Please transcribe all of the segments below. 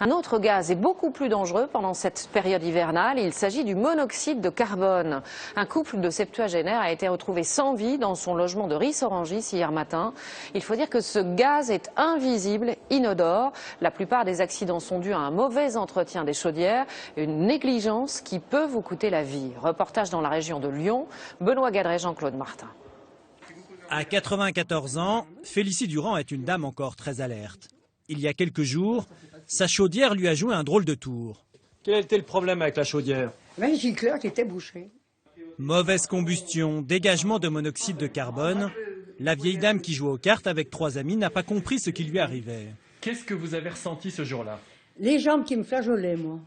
Un autre gaz est beaucoup plus dangereux pendant cette période hivernale. Il s'agit du monoxyde de carbone. Un couple de septuagénaires a été retrouvé sans vie dans son logement de Ris-Orangis hier matin. Il faut dire que ce gaz est invisible, inodore. La plupart des accidents sont dus à un mauvais entretien des chaudières, une négligence qui peut vous coûter la vie. Reportage dans la région de Lyon, Benoît Gadret, Jean-Claude Martin. À 94 ans, Félicie Durand est une dame encore très alerte. Il y a quelques jours, sa chaudière lui a joué un drôle de tour. Quel était le problème avec la chaudière? Un gicleur qui était bouché. Mauvaise combustion, dégagement de monoxyde de carbone. La vieille dame qui jouait aux cartes avec 3 amis n'a pas compris ce qui lui arrivait. Qu'est-ce que vous avez ressenti ce jour-là? Les jambes qui me flageolaient, moi.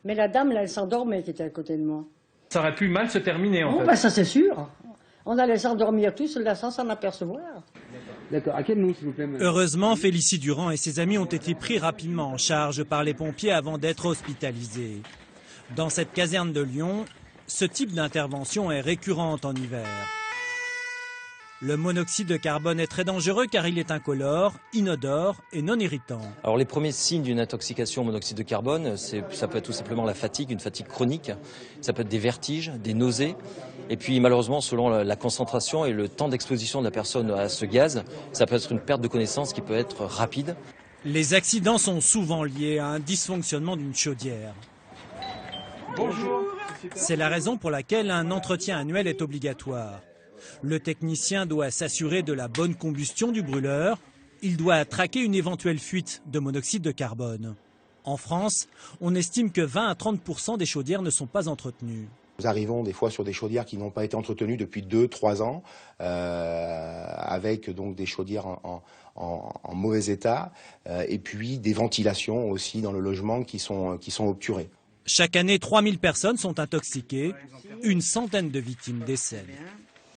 Mais la dame, là, elle s'endormait qui était à côté de moi. Ça aurait pu mal se terminer en fait. Ben ça c'est sûr. On allait s'endormir tous là sans s'en apercevoir. D'accord. À quel nom, s'il vous plaît, madame? Heureusement, Félicie Durand et ses amis ont été pris rapidement en charge par les pompiers avant d'être hospitalisés. Dans cette caserne de Lyon, ce type d'intervention est récurrente en hiver. Le monoxyde de carbone est très dangereux car il est incolore, inodore et non irritant. Alors les premiers signes d'une intoxication au monoxyde de carbone, ça peut être tout simplement la fatigue, une fatigue chronique, ça peut être des vertiges, des nausées, et puis malheureusement selon la concentration et le temps d'exposition de la personne à ce gaz, ça peut être une perte de connaissance qui peut être rapide. Les accidents sont souvent liés à un dysfonctionnement d'une chaudière. Bonjour. C'est la raison pour laquelle un entretien annuel est obligatoire. Le technicien doit s'assurer de la bonne combustion du brûleur. Il doit traquer une éventuelle fuite de monoxyde de carbone. En France, on estime que 20 à 30% des chaudières ne sont pas entretenues. Nous arrivons des fois sur des chaudières qui n'ont pas été entretenues depuis 2-3 ans, avec donc des chaudières en mauvais état, et puis des ventilations aussi dans le logement qui sont obturées. Chaque année, 3000 personnes sont intoxiquées, une centaine de victimes décèdent.